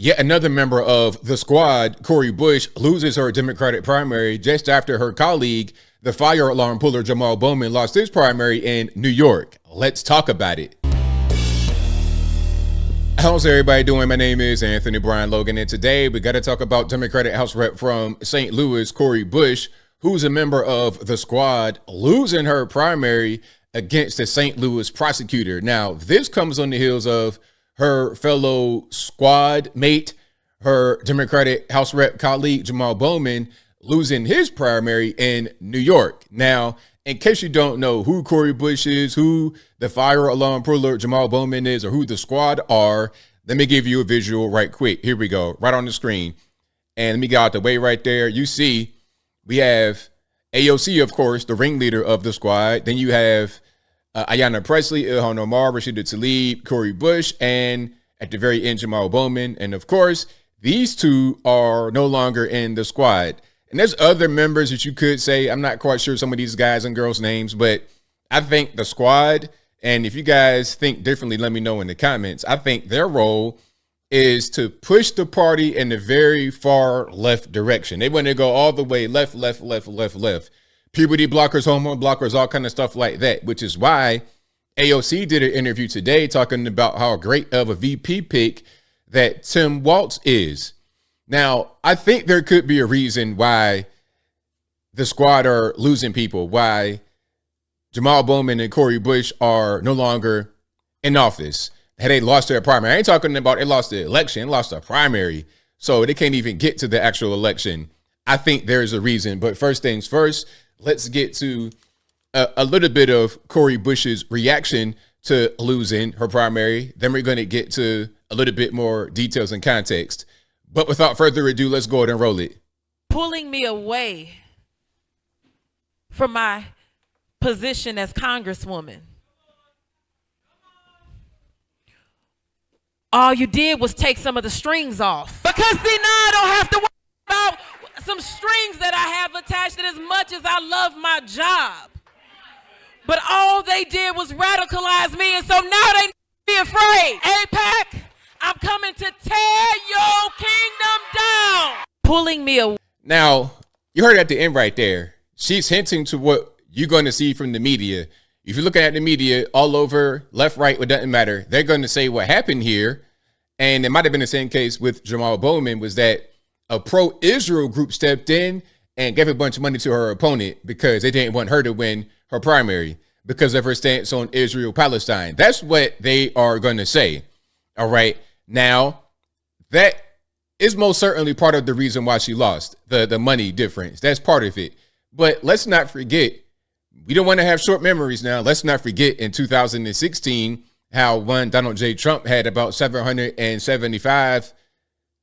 Yet another member of the squad, Cori Bush, loses her Democratic primary just after her colleague, the fire alarm puller Jamal Bowman, lost his primary in New York. Let's talk about it. How's everybody doing? My name is Anthony Brian Logan, and today we got to talk about Democratic House Rep from St. Louis, Cori Bush, who's a member of the squad, losing her primary against a St. Louis prosecutor. Now, this comes on the heels of her fellow squad mate, her Democratic House Rep colleague, Jamal Bowman, losing his primary in New York. Now, in case you don't know who Cori Bush is, who the fire alarm puller Jamal Bowman is, or who the squad are, let me give you a visual right quick. Here we go, right on the screen. And let me get out the way right there. You see, we have AOC, of course, the ringleader of the squad. Then you have Ayanna Pressley, Ilhan Omar, Rashida Tlaib, Cori Bush, and at the very end, Jamal Bowman. And of course, these two are no longer in the squad. And there's other members that you could say, I'm not quite sure some of these guys and girls' names, but I think the squad, and if you guys think differently, let me know in the comments. I think their role is to push the party in the very far left direction. They want to go all the way left. Puberty blockers, hormone blockers, all kind of stuff like that, which is why AOC did an interview today talking about how great of a VP pick that Tim Walz is. Now, I think there could be a reason why the squad are losing people, why Jamal Bowman and Cori Bush are no longer in office. Had they lost their primary, I ain't talking about they lost the election, lost their primary, so they can't even get to the actual election. I think there's a reason, but first things first, let's get to a little bit of Cori Bush's reaction to losing her primary. Then we're going to get to a little bit more details and context. But without further ado, let's go ahead and roll it. Pulling me away from my position as Congresswoman. All you did was take some of the strings off. Because see, now I don't have to worry about some strings that I have attached, and as much as I love my job. But all they did was radicalize me, and so now they be afraid. AIPAC, I'm coming to tear your kingdom down. Pulling me away. Now, you heard at the end right there, she's hinting to what you're going to see from the media. If you're looking at the media all over, left, right, it doesn't matter. They're going to say what happened here, and it might have been the same case with Jamal Bowman, was that a pro-Israel group stepped in and gave a bunch of money to her opponent because they didn't want her to win her primary because of her stance on Israel-Palestine. That's what they are going to say. All right. Now, that is most certainly part of the reason why she lost, the money difference. That's part of it. But let's not forget, we don't want to have short memories now. Let's not forget in 2016 how one Donald J. Trump had about 775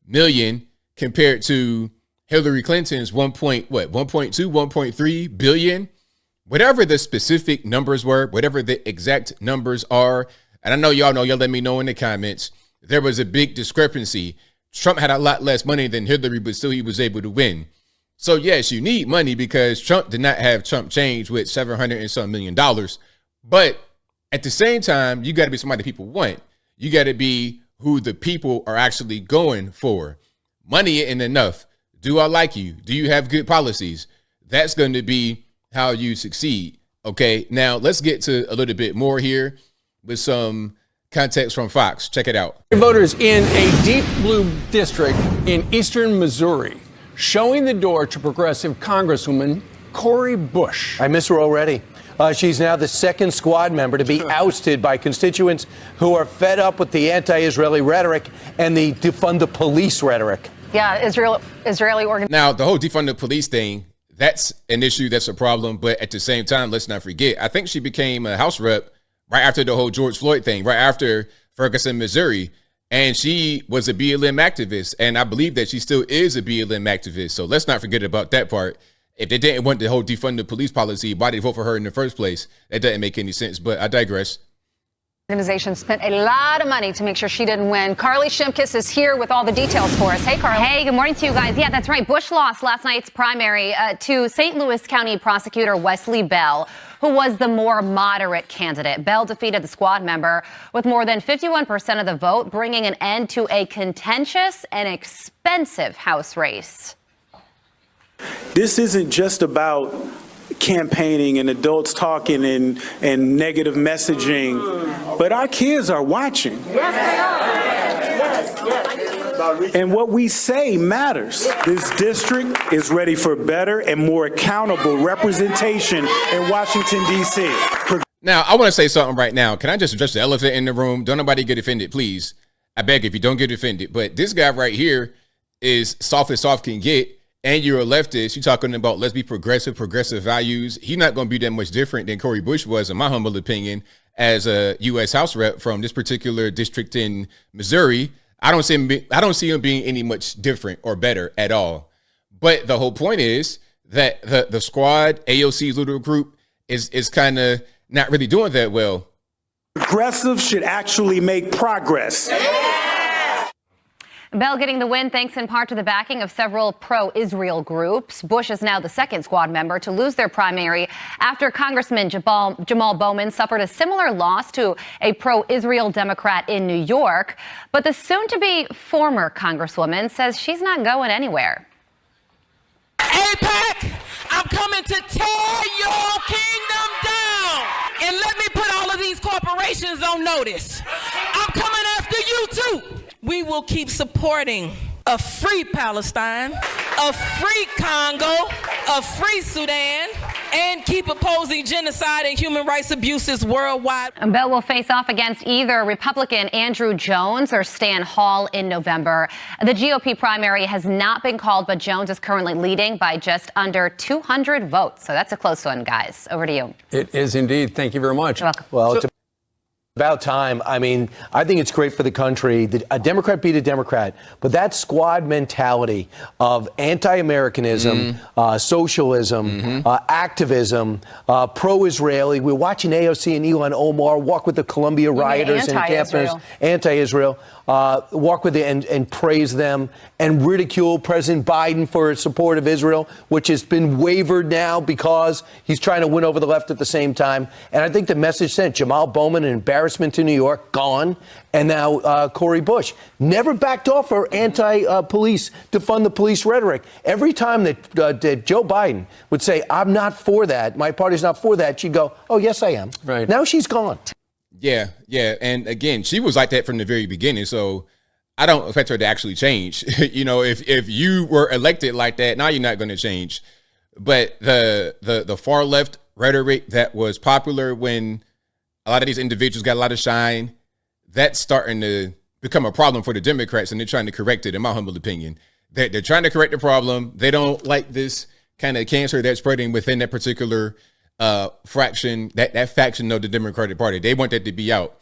million compared to Hillary Clinton's 1.2, 1.3 billion, whatever the specific numbers were, whatever the exact numbers are. And I know y'all let me know in the comments. There was a big discrepancy. Trump had a lot less money than Hillary, but still he was able to win. So yes, you need money because Trump did not have Trump change with $700 and some million. But at the same time, you got to be somebody people want. You got to be who the people are actually going for. Money isn't enough. Do I like you? Do you have good policies? That's going to be how you succeed. Okay, now let's get to a little bit more here with some context from Fox. Check it out. Voters in a deep blue district in eastern Missouri showing the door to progressive Congresswoman Cori Bush. I miss her already. She's now the second squad member to be ousted by constituents who are fed up with the anti-Israeli rhetoric and the defund the police rhetoric. Yeah, Israeli organ. Now, the whole defund the police thing, that's an issue, that's a problem. But at the same time, let's not forget, I think she became a House rep right after the whole George Floyd thing, right after Ferguson, Missouri. And she was a BLM activist. And I believe that she still is a BLM activist. So let's not forget about that part. If they didn't want the whole defund the police policy, why did they vote for her in the first place? That doesn't make any sense, but I digress. Organization spent a lot of money to make sure she didn't win. Carly Shimkus is here with all the details for us. Hey, Carly. Hey, good morning to you guys. Yeah, that's right. Bush lost last night's primary to St. Louis County prosecutor Wesley Bell, who was the more moderate candidate. Bell defeated the squad member with more than 51% of the vote, bringing an end to a contentious and expensive House race. This isn't just about campaigning and adults talking and negative messaging, but our kids are watching. Yes, they are. Yes. And what we say matters. This district is ready for better and more accountable representation in Washington, D.C. Now, I want to say something right now. Can I just address the elephant in the room? Don't nobody get offended, please. I beg if you don't get offended. But this guy right here is soft as soft can get. And you're a leftist, you're talking about let's be progressive values. He's not going to be that much different than Cori Bush was, in my humble opinion, as a U.S. House rep from this particular district in Missouri. I don't see him being any much different or better at all. But the whole point is that the squad, AOC's little group, is kind of not really doing that well. Progressives should actually make progress. Bell getting the win thanks in part to the backing of several pro-Israel groups. Bush is now the second squad member to lose their primary after Congressman Jamal Bowman suffered a similar loss to a pro-Israel Democrat in New York. But the soon-to-be former Congresswoman says she's not going anywhere. AIPAC, I'm coming to tear your kingdom down. And let me put all of these corporations on notice. I'm coming after you too. We will keep supporting a free Palestine, a free Congo, a free Sudan, and keep opposing genocide and human rights abuses worldwide. Bell will face off against either Republican Andrew Jones or Stan Hall in November. The GOP primary has not been called, but Jones is currently leading by just under 200 votes. So that's a close one, guys. Over to you. It is indeed. Thank you very much. You're welcome. Well, it's about time. I mean, I think it's great for the country that a Democrat beat a Democrat, but that squad mentality of anti-Americanism, socialism, activism, pro-Israeli. We're watching AOC and Ilhan Omar walk with the Columbia rioters and campus, anti-Israel, walk with it and praise them and ridicule President Biden for his support of Israel, which has been wavered now because he's trying to win over the left at the same time. And I think the message sent, Jamal Bowman, an embarrassment to New York, gone. And now Cori Bush never backed off her anti-police, defund the police rhetoric. Every time that Joe Biden would say, I'm not for that, my party's not for that, she'd go, oh, yes, I am. Right. Now she's gone. Yeah. And again, she was like that from the very beginning. So I don't expect her to actually change. You know, if you were elected like that, now you're not going to change. But the far left rhetoric that was popular when a lot of these individuals got a lot of shine, that's starting to become a problem for the Democrats, and they're trying to correct it, in my humble opinion. They're trying to correct the problem. They don't like this kind of cancer that's spreading within that particular fraction, that faction of the Democratic Party. They want that to be out.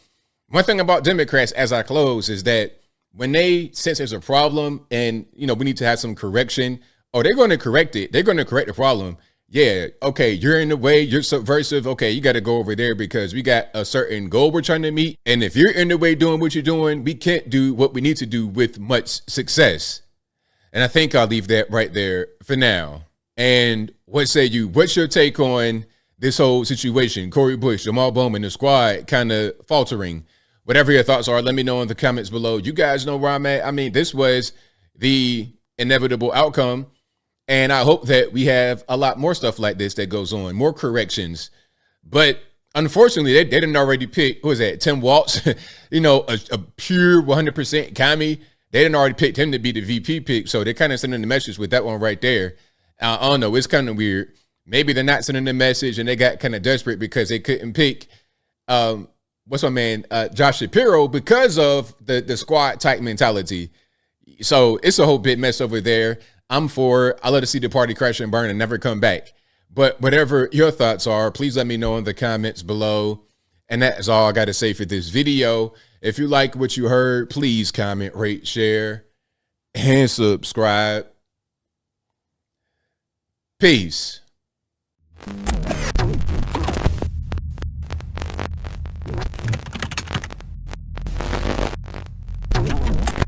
One thing about Democrats, as I close, is that when they sense there's a problem and, you know, we need to have some correction, they're going to correct it. They're going to correct the problem. Yeah, okay, you're in the way, you're subversive. Okay, you got to go over there because we got a certain goal we're trying to meet. And if you're in the way doing what you're doing, we can't do what we need to do with much success. And I think I'll leave that right there for now. And what say you? What's your take on this whole situation? Cori Bush, Jamal Bowman, the squad kind of faltering. Whatever your thoughts are, let me know in the comments below. You guys know where I'm at. I mean, this was the inevitable outcome. And I hope that we have a lot more stuff like this that goes on, more corrections. But unfortunately, they didn't already pick, who was that, Tim Walz, you know, a pure 100% commie. They didn't already pick him to be the VP pick. So they're kind of sending the message with that one right there. I don't know. It's kind of weird. Maybe they're not sending the message and they got kind of desperate because they couldn't pick, what's my man, Josh Shapiro, because of the squad type mentality. So it's a whole bit mess over there. I'm for, I love to see the party crash and burn and never come back. But whatever your thoughts are, please let me know in the comments below. And that is all I got to say for this video. If you like what you heard, please comment, rate, share, and subscribe. Peace.